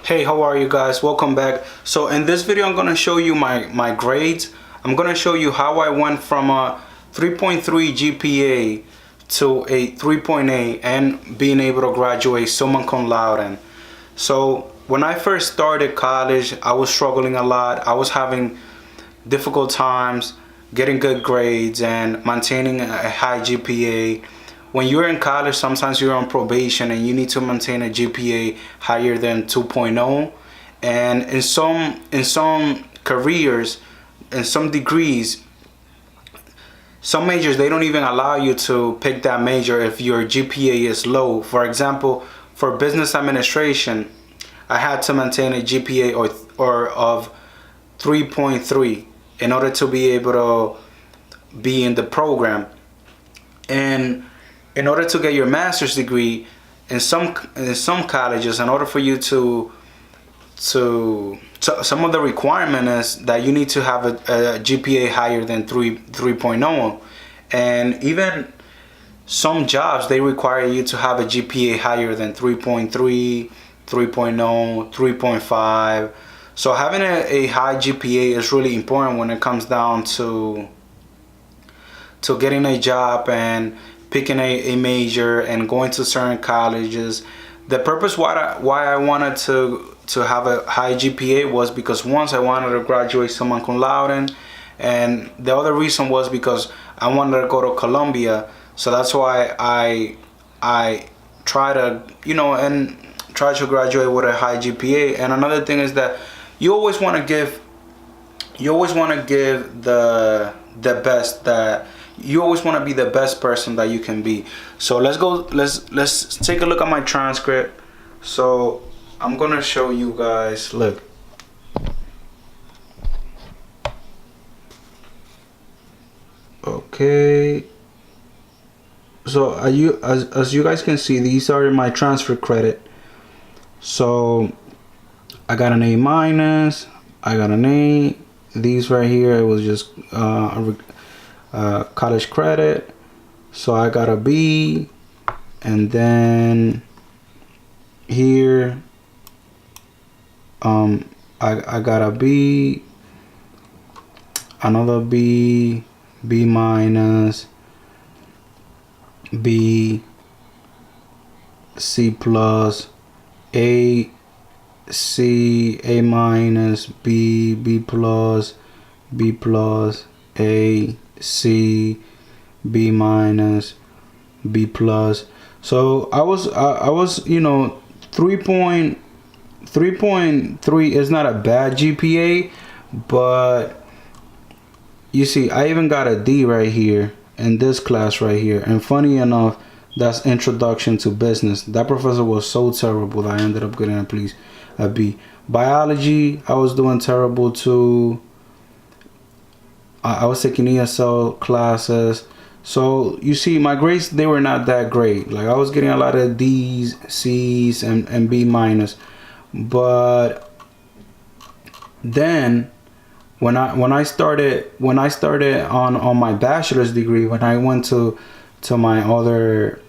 Hey, how are you guys? Welcome back. So in this video, I'm going to show you my grades. I'm going to show you how I went from a 3.3 GPA to a 3.8 and being able to graduate summa cum laude. So when I first started college, I was struggling a lot. I was having difficult times getting good grades and maintaining a high GPA. When you're in college, sometimes you're on probation and you need to maintain a GPA higher than 2.0. And in some careers, in some degrees, some majors, they don't even allow you to pick that major if your GPA is low. For example, for business administration, I had to maintain a GPA of 3.3 in order to be able to be in the program. And in order to get your master's degree, in some colleges, in order for you to some of the requirement is that you need to have a GPA higher than 3.0, and even some jobs, they require you to have a GPA higher than 3.3, 3.0, 3.5. So having a high GPA is really important when it comes down to getting a job and picking a major and going to certain colleges. The purpose why I wanted to have a high GPA was because once I wanted to graduate summa cum laude, and the other reason was because I wanted to go to Columbia. So that's why I try to try to graduate with a high GPA. And another thing is that you always want to give the best, that you always want to be the best person that you can be. So let's take a look at my transcript. So I'm gonna show you guys. Look, okay, so as you guys can see, these are my transfer credit. So I got an A minus, I got an A. These right here, it was just college credit. So I got a B, and then here I got a B, another B, B minus, B, C plus, A, C, A minus, B, B plus, B plus, A, C, B minus, B plus. So I was 3.3 is not a bad GPA, but you see, I even got a D right here in this class right here. And funny enough, that's introduction to business. That professor was so terrible that I ended up getting a B. Biology, I was doing terrible too. I was taking ESL classes. So you see, my grades, they were not that great. Like, I was getting a lot of D's, C's, and B minus. But then when I started on my bachelor's degree, when I went to my other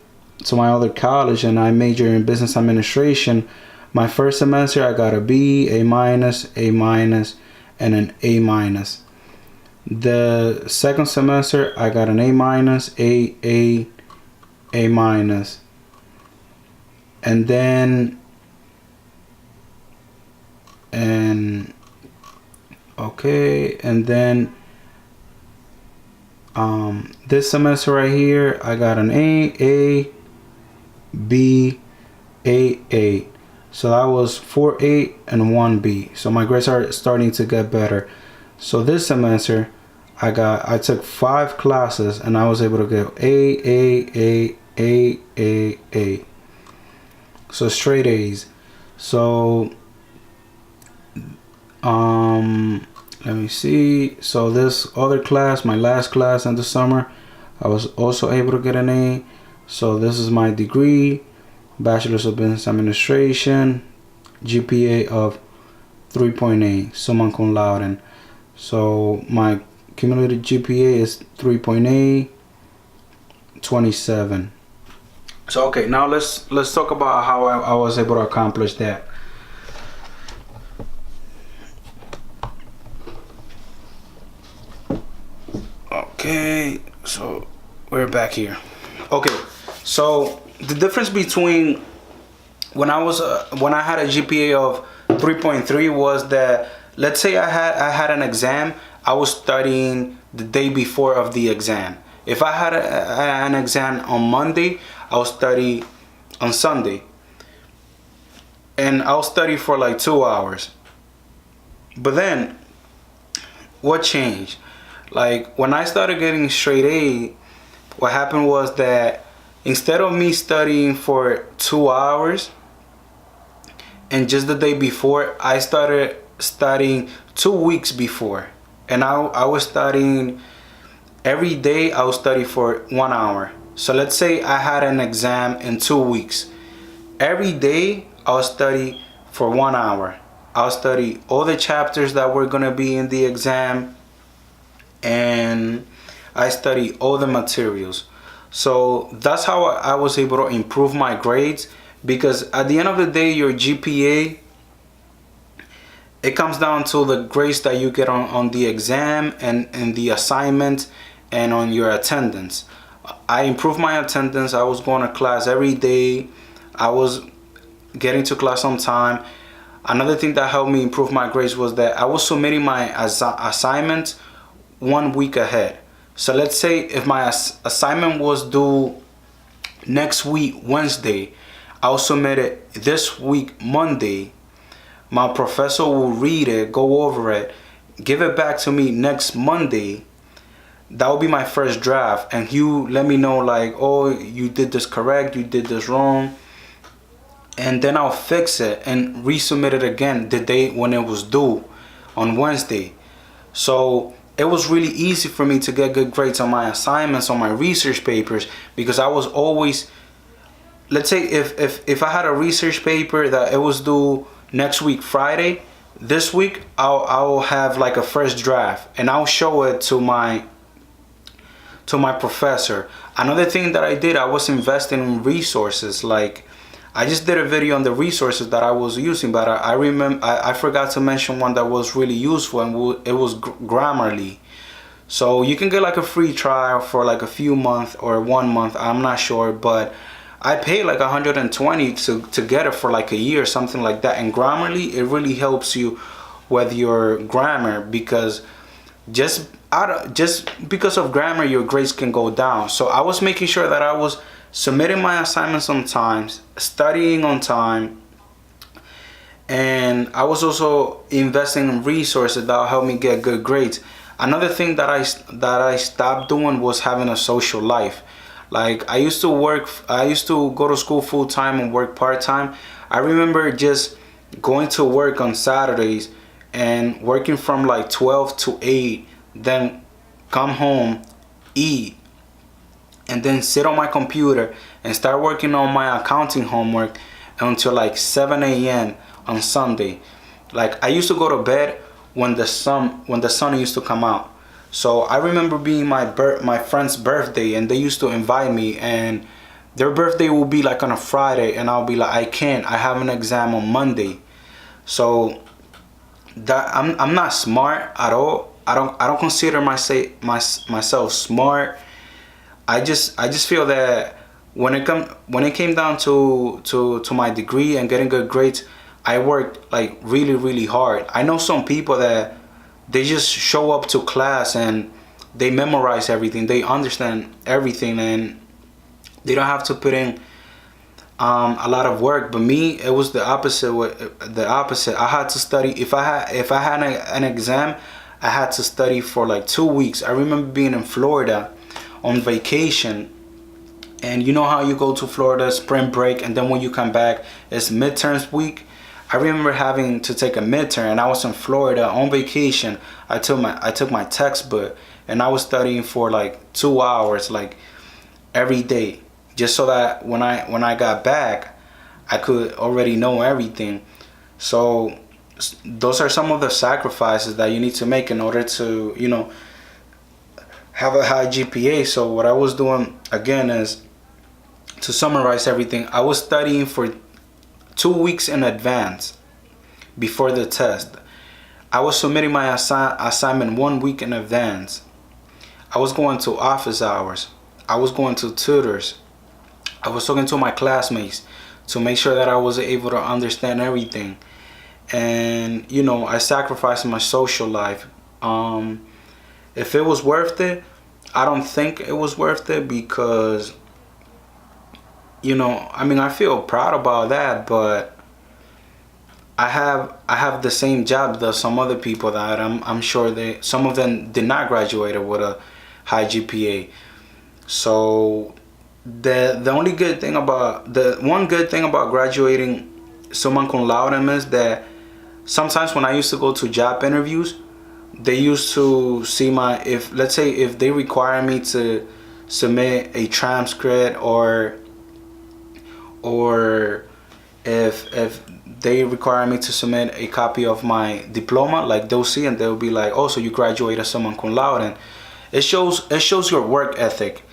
college and I majored in business administration, my first semester I got a B, A minus, and an A minus. The second semester I got an A minus, A minus, and then this semester right here I got an A, B, A. So that was 4 A and 1 B. So my grades are starting to get better. So this semester I took 5 classes and I was able to get A. So straight A's. So let me see. So this other class, my last class in the summer, I was also able to get an A. So this is my degree, Bachelor's of Business Administration, GPA of 3.8, summa cum laude. So my cumulative GPA is 3.8, 27. So okay, now let's talk about how I was able to accomplish that. Okay, so we're back here. Okay, so the difference between when I had a GPA of 3.3 was that, let's say I had an exam, I was studying the day before of the exam. If I had an exam on Monday, I'll study on Sunday, and I'll study for like 2 hours. But then what changed? Like when I started getting straight A, what happened was that instead of me studying for 2 hours and just the day before, I started studying 2 weeks before. And I was studying every day. I would study for 1 hour. So let's say I had an exam in 2 weeks. Every day I'll study for 1 hour. I'll study all the chapters that were gonna be in the exam, and I study all the materials. So that's how I was able to improve my grades, because at the end of the day, your GPA, it comes down to the grades that you get on the exam and the assignment and on your attendance. I improved my attendance. I was going to class every day. I was getting to class on time. Another thing that helped me improve my grades was that I was submitting my assignments 1 week ahead. So let's say if my assignment was due next week Wednesday, I'll submit it this week Monday. My professor will read it, go over it, give it back to me next Monday. That will be my first draft, and you let me know like, oh, you did this correct, you did this wrong, and then I'll fix it and resubmit it again the day when it was due on Wednesday. So it was really easy for me to get good grades on my assignments, on my research papers, because I was always, let's say if I had a research paper that it was due next week Friday, this week I'll have like a first draft, and I'll show it to my professor. Another thing that I did, I was investing in resources. Like I just did a video on the resources that I was using, but I remember I forgot to mention one that was really useful, and it was Grammarly. So you can get like a free trial for like a few months or 1 month, I'm not sure, but I paid like 120 to get it for like a year, something like that. And Grammarly, it really helps you with your grammar, because just because of grammar, your grades can go down. So I was making sure that I was submitting my assignments on time, studying on time, and I was also investing in resources that will help me get good grades. Another thing that I stopped doing was having a social life. Like I used to go to school full time and work part time. I remember just going to work on Saturdays and working from like 12 to 8, then come home, eat, and then sit on my computer and start working on my accounting homework until like 7 a.m. on Sunday. Like I used to go to bed when the sun used to come out. So I remember being my friend's birthday, and they used to invite me, and their birthday will be like on a Friday, and I'll be like, I can't, I have an exam on Monday. So that I'm not smart at all. I don't consider myself smart. I just feel that when it came down to my degree and getting good grades, I worked like really hard. I know some people that they just show up to class and they memorize everything, they understand everything, and they don't have to put in a lot of work. But me, it was the opposite. I had to study. If I had an exam, I had to study for like 2 weeks. I remember being in Florida on vacation, and you know how you go to Florida spring break, and then when you come back it's midterms week. I remember having to take a midterm, and I was in Florida on vacation. I took my textbook, and I was studying for like 2 hours like every day, just so that when I got back I could already know everything. So those are some of the sacrifices that you need to make in order to, you know, have a high GPA. So what I was doing again is, to summarize everything, I was studying for 2 weeks in advance before the test. I was submitting my assignment 1 week in advance. I was going to office hours. I was going to tutors. I was talking to my classmates to make sure that I was able to understand everything. And you know, I sacrificed my social life. If it was worth it, I don't think it was worth it, because you know, I mean, I feel proud about that, but I have the same job that some other people that I'm sure some of them did not graduate with a high GPA. So the only good thing about the one good thing about graduating summa cum laude is that sometimes when I used to go to job interviews, they used to see my, if let's say if they require me to submit a transcript, or if they require me to submit a copy of my diploma, like they'll see and they'll be like, oh, so you graduated summa cum laude. And it shows your work ethic.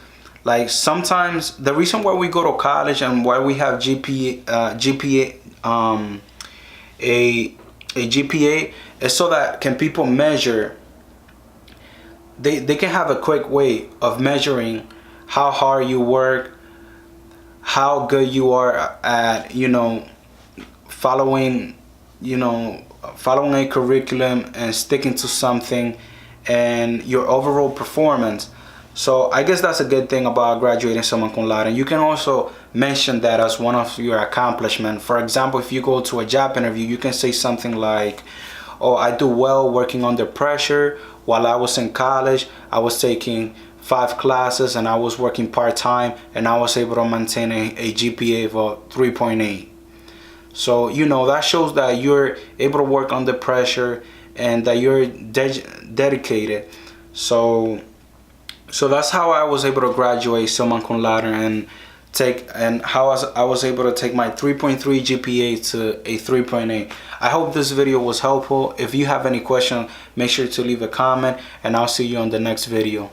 Like sometimes the reason why we go to college and why we have a GPA is so that can people measure, they can have a quick way of measuring how hard you work, how good you are at, you know, following a curriculum and sticking to something, and your overall performance. So I guess that's a good thing about graduating summa cum laude. And you can also mention that as one of your accomplishments. For example, if you go to a job interview, you can say something like, oh, I do well working under pressure. While I was in college, I was taking 5 classes and I was working part-time, and I was able to maintain a GPA of a 3.8. So, you know, that shows that you're able to work under pressure and that you're dedicated. So that's how I was able to graduate summa cum laude and how I was able to take my 3.3 GPA to a 3.8. I hope this video was helpful. If you have any questions, make sure to leave a comment, and I'll see you on the next video.